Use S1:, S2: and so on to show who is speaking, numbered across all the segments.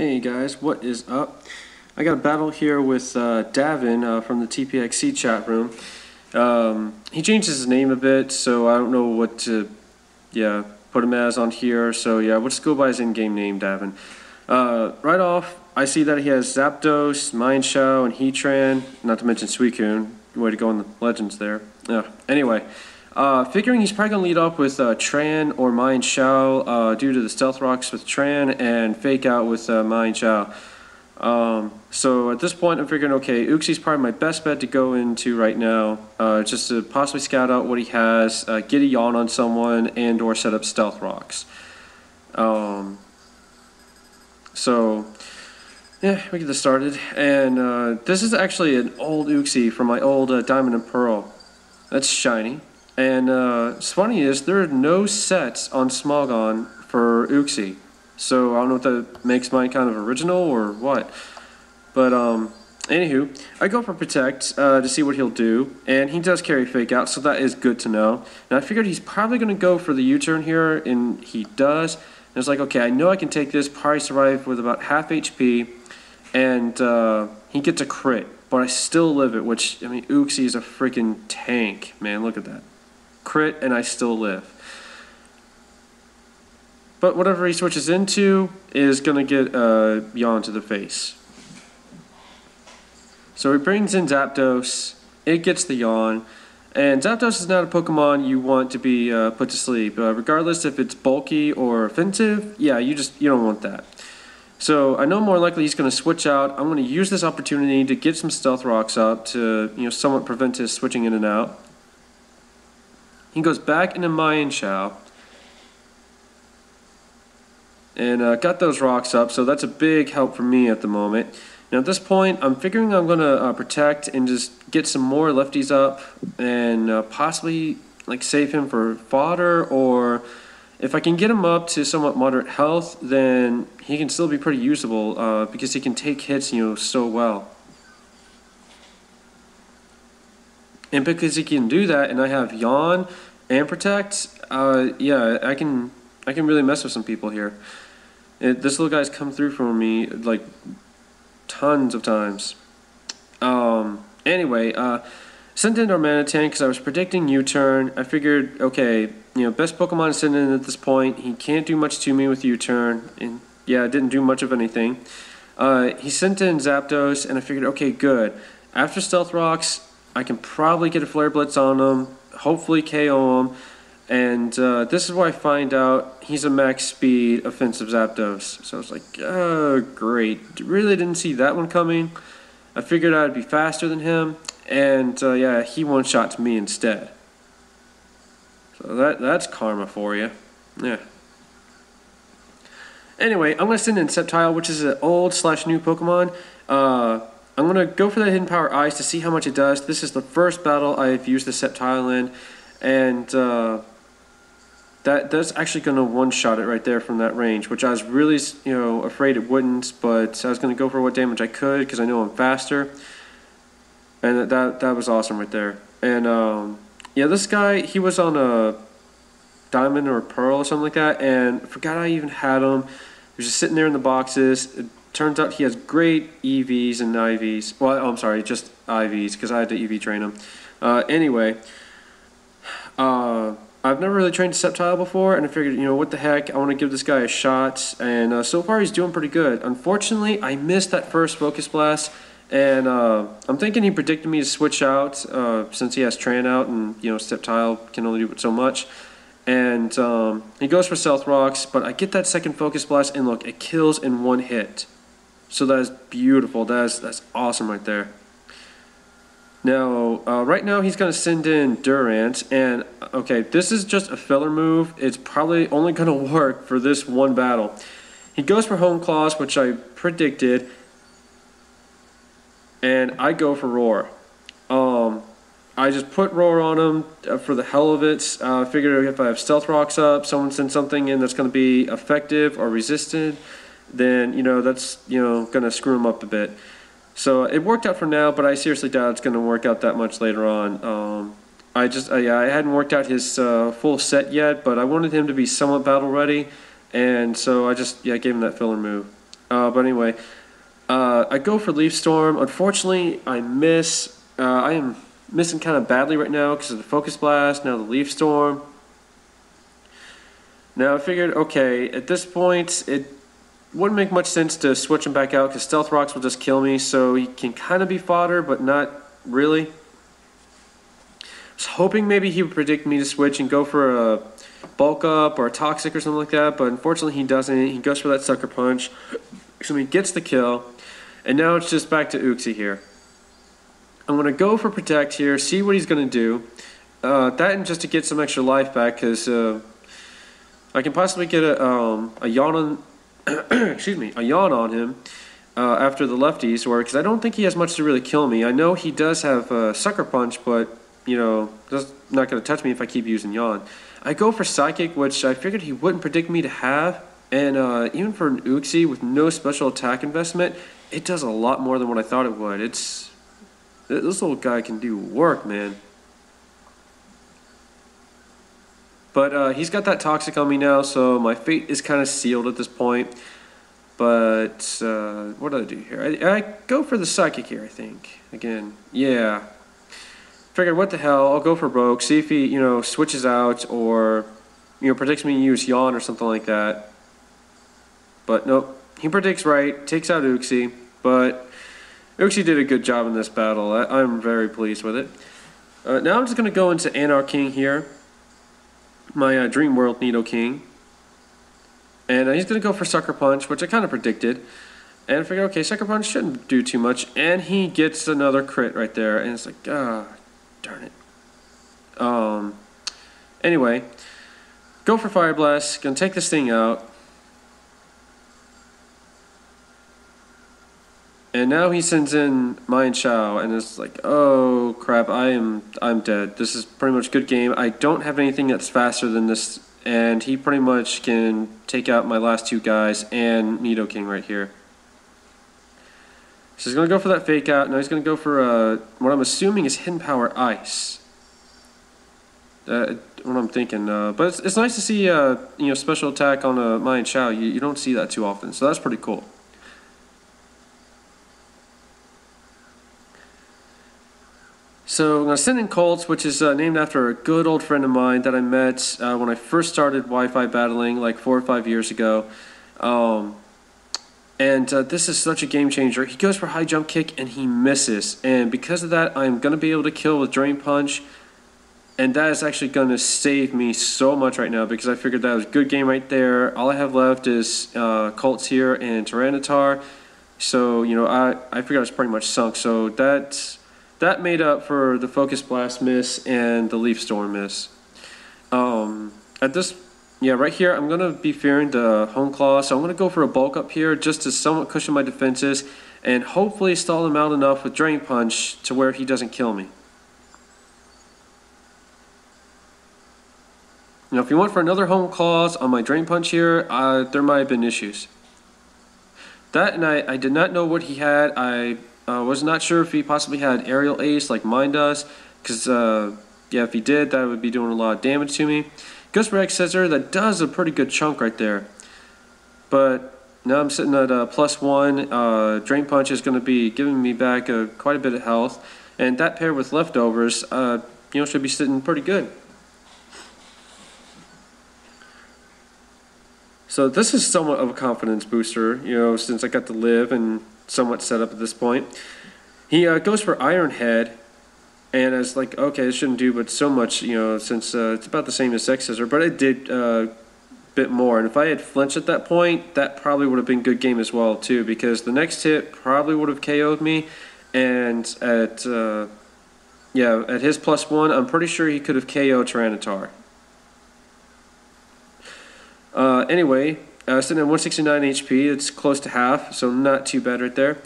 S1: Hey guys, what is up? I got a battle here with Daven from the TPXC chat room. He changed his name a bit, so I don't know what to put him as on here. So yeah, we'll just go by his in-game name, Daven. Right off, I see that he has Zapdos, Mind Shao, and Heatran, not to mention Suicune. Way to go on the legends there. Anyway. Figuring he's probably going to lead off with Tran or Mind Shao due to the Stealth Rocks with Tran and Fake Out with Mind Shao. So at this point I'm figuring, okay, Uxie's probably my best bet to go into right now, just to possibly scout out what he has, get a yawn on someone, and or set up Stealth Rocks. So yeah, we get this started. And this is actually an old Uxie from my old Diamond and Pearl. That's shiny. And what's funny is there are no sets on Smogon for Uxie. So I don't know if that makes mine kind of original or what. But anywho, I go for Protect to see what he'll do. And he does carry Fake Out, so that is good to know. And I figured he's probably going to go for the U-turn here, and he does. And it's like, okay, I know I can take this, probably survive with about half HP. And he gets a crit, but I still live it, which, I mean, Uxie is a freaking tank. Man, look at that. Crit, and I still live. But whatever he switches into is going to get yawn to the face. So he brings in Zapdos, it gets the yawn, and Zapdos is not a Pokemon you want to be put to sleep. Regardless if it's bulky or offensive, yeah, you don't want that. So I know more likely he's going to switch out. I'm going to use this opportunity to get some Stealth Rocks up to somewhat prevent his switching in and out. He goes back into Mind Shao and got those rocks up, so that's a big help for me at the moment. Now at this point, I'm figuring I'm going to protect and just get some more lefties up and possibly like save him for fodder, or if I can get him up to somewhat moderate health, then he can still be pretty usable because he can take hits so well. And because he can do that, and I have Yawn and Protect, yeah, I can really mess with some people here. This little guy's come through for me like tons of times. Anyway, sent in our Manitan because I was predicting U-turn. I figured, okay, best Pokemon to send in at this point. He can't do much to me with U-turn, and yeah, didn't do much of anything. He sent in Zapdos, and I figured, okay, good. After Stealth Rocks, I can probably get a Flare Blitz on him, hopefully KO him, and this is where I find out he's a max speed offensive Zapdos. So I was like, oh, great. Really didn't see that one coming. I figured I'd be faster than him, and yeah, he one-shot me instead. So that's karma for you. Yeah. Anyway, I'm going to send in Sceptile, which is an old/new Pokemon. I'm going to go for the Hidden Power Ice to see how much it does. This is the first battle I've used the Sceptile in, and that's actually going to one-shot it right there from that range, which I was really afraid it wouldn't, but I was going to go for what damage I could because I know I'm faster, and that was awesome right there. And yeah, this guy, he was on a Diamond or Pearl or something like that, and I forgot I even had him. He was just sitting there in the boxes. Turns out he has great EVs and IVs. Well, I'm sorry, just IVs, because I had to EV train him. Anyway, I've never really trained a Sceptile before, and I figured, what the heck, I want to give this guy a shot, and so far he's doing pretty good. Unfortunately, I missed that first Focus Blast, and I'm thinking he predicted me to switch out, since he has Tran out, and, Sceptile can only do so much. And he goes for Stealth Rocks, but I get that second Focus Blast, and look, it kills in one hit. So that is beautiful. That's awesome right there. Now, right now he's going to send in Durant, and okay, this is just a filler move. It's probably only going to work for this one battle. He goes for Hone Claws, which I predicted, and I go for Roar. I just put Roar on him for the hell of it. I figured if I have Stealth Rocks up, someone sends something in that's going to be effective or resisted, then, that's, going to screw him up a bit. So it worked out for now, but I seriously doubt it's going to work out that much later on. I hadn't worked out his full set yet, but I wanted him to be somewhat battle ready, and so I just gave him that filler move. But anyway, I go for Leaf Storm. Unfortunately, I miss. I am missing kind of badly right now because of the Focus Blast, now the Leaf Storm. Now I figured, okay, at this point, it wouldn't make much sense to switch him back out because Stealth Rocks will just kill me, so he can kind of be fodder, but not really. I was hoping maybe he would predict me to switch and go for a Bulk Up or a Toxic or something like that, but unfortunately he doesn't. He goes for that Sucker Punch, so he gets the kill, and now it's just back to Uxie here. I'm going to go for Protect here, see what he's going to do. That and just to get some extra life back, because I can possibly get a yawn on, excuse me, a yawn on him after the lefties, or because I don't think he has much to really kill me. I know he does have Sucker Punch, but you know, that's not going to touch me if I keep using yawn. I go for Psychic, which I figured he wouldn't predict me to have, and even for an Uxie with no special attack investment, it does a lot more than what I thought it would. This little guy can do work, man. But he's got that Toxic on me now, so my fate is kind of sealed at this point. But what did I do here? I go for the Psychic here, I think. Again, yeah. Figured, what the hell, I'll go for Broke, see if he, you know, switches out or, you know, predicts me to use Yawn or something like that. But nope, he predicts right, takes out Uxie, but Uxie did a good job in this battle. I'm very pleased with it. Now I'm just going to go into Anarch King here, my Dream World Nidoking. And he's going to go for Sucker Punch, which I kind of predicted. And I figured, okay, Sucker Punch shouldn't do too much. And he gets another crit right there. And it's like, ah, darn it. Anyway, go for Fire Blast. Going to take this thing out. And now he sends in Mayan Chao, and it's like, oh crap, I'm dead. This is pretty much good game. I don't have anything that's faster than this, and he pretty much can take out my last two guys and Nidoking right here. So he's going to go for that Fake Out. Now he's going to go for what I'm assuming is Hidden Power Ice. What I'm thinking. But it's nice to see you know, special attack on a Mayan Chao. You don't see that too often, so that's pretty cool. So I'm going to send in Colts, which is named after a good old friend of mine that I met when I first started Wi-Fi battling like 4 or 5 years ago. This is such a game changer. He goes for High Jump Kick and he misses. And because of that, I'm going to be able to kill with Drain Punch. And that is actually going to save me so much right now because I figured that was a good game right there. All I have left is Colts here and Tyranitar. So, you know, I figured I was pretty much sunk. So that made up for the Focus Blast miss and the Leaf Storm miss. Right here, I'm going to be fearing the Hone Claw, so I'm going to go for a Bulk Up here just to somewhat cushion my defenses and hopefully stall him out enough with Drain Punch to where he doesn't kill me. Now, if you went for another Hone Claws on my Drain Punch here, there might have been issues. That, and I did not know what he had. I was not sure if he possibly had Aerial Ace like mine does, because yeah, if he did, that would be doing a lot of damage to me. Goes for X Scissor, that does a pretty good chunk right there. But now I'm sitting at +1. Drain Punch is going to be giving me back quite a bit of health, and that paired with Leftovers, you know, should be sitting pretty good. So this is somewhat of a confidence booster, you know, since I got to live and somewhat set up at this point. He goes for Iron Head, and I was like, okay, it shouldn't do but so much, you know, since it's about the same as X Scissor, but it did a bit more. And if I had flinched at that point, that probably would have been good game as well too, because the next hit probably would have KO'd me, and at his +1, I'm pretty sure he could have KO'd Tyranitar. Anyway, sitting at 169 HP, it's close to half, so not too bad right there.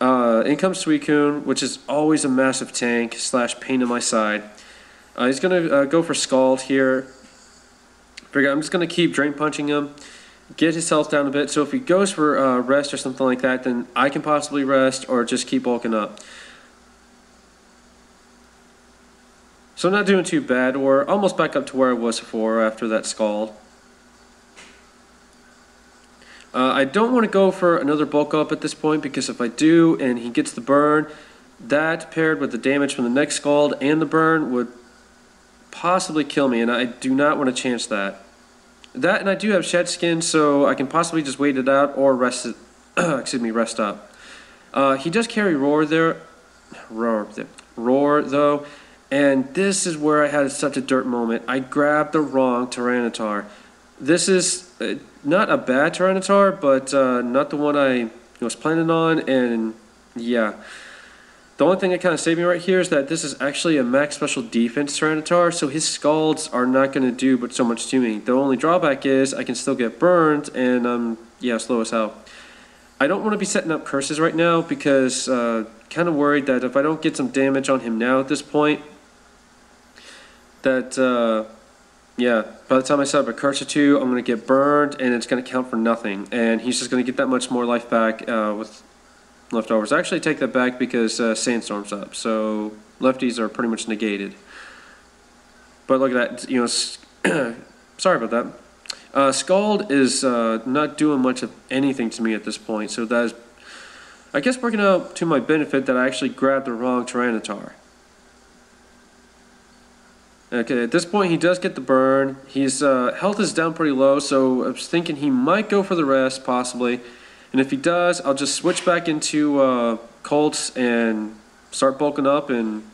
S1: In comes Suicune, which is always a massive tank / pain in my side. He's going to go for Scald here. I'm just going to keep Drain Punching him, get his health down a bit, so if he goes for Rest or something like that, then I can possibly Rest or just keep bulking up. So I'm not doing too bad, or almost back up to where I was before after that Scald. I don't want to go for another bulk up at this point, because if I do and he gets the burn, that paired with the damage from the next Scald and the burn would possibly kill me, and I do not want to chance that. That, and I do have Shed Skin, so I can possibly just wait it out or rest it. Excuse me, rest up. He does carry Roar though, and this is where I had such a dirt moment. I grabbed the wrong Tyranitar. This is not a bad Tyranitar, but not the one I was planning on, and yeah. The only thing that kind of saved me right here is that this is actually a max special defense Tyranitar, so his Scalds are not going to do but so much to me. The only drawback is I can still get burned, and yeah, slow as hell. I don't want to be setting up curses right now, because kind of worried that if I don't get some damage on him now at this point, that yeah, by the time I set up a curse or two, I'm going to get burned, and it's going to count for nothing, and he's just going to get that much more life back with leftovers. I actually take that back because Sandstorm's up, so lefties are pretty much negated. But look at that, you know, sorry about that. Scald is not doing much of anything to me at this point, so that is, I guess, working out to my benefit that I actually grabbed the wrong Tyranitar. Okay, at this point he does get the burn. His health is down pretty low, so I was thinking he might go for the rest, possibly. And if he does, I'll just switch back into Colts and start bulking up and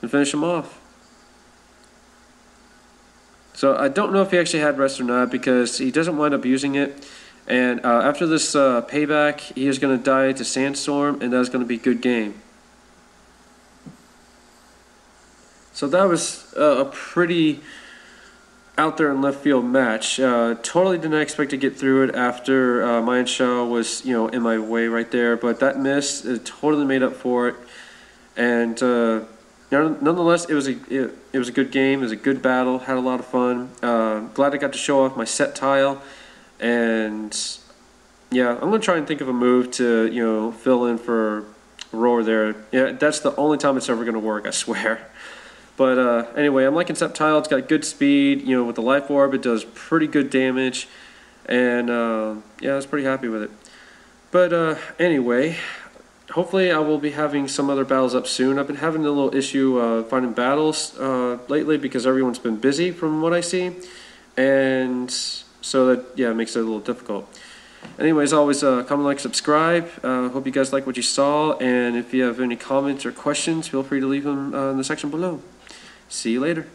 S1: finish him off. So I don't know if he actually had rest or not, because he doesn't wind up using it. And after this payback, he is going to die to Sandstorm, and that's going to be good game. So that was a pretty out there in left field match. Totally did not expect to get through it after Mayan Shell was, you know, in my way right there, but that miss totally made up for it. And nonetheless, it was a good game. It was a good battle. Had a lot of fun. Glad I got to show off my set tile, and yeah, I'm gonna try and think of a move to, you know, fill in for Roar there. Yeah, that's the only time it's ever gonna work, I swear. But anyway, I'm liking Sceptile. It's got good speed. You know, with the Life Orb, it does pretty good damage. And yeah, I was pretty happy with it. But anyway, hopefully I will be having some other battles up soon. I've been having a little issue finding battles lately, because everyone's been busy from what I see. And so that, yeah, makes it a little difficult. Anyways, always comment, like, subscribe. Hope you guys like what you saw. And if you have any comments or questions, feel free to leave them in the section below. See you later.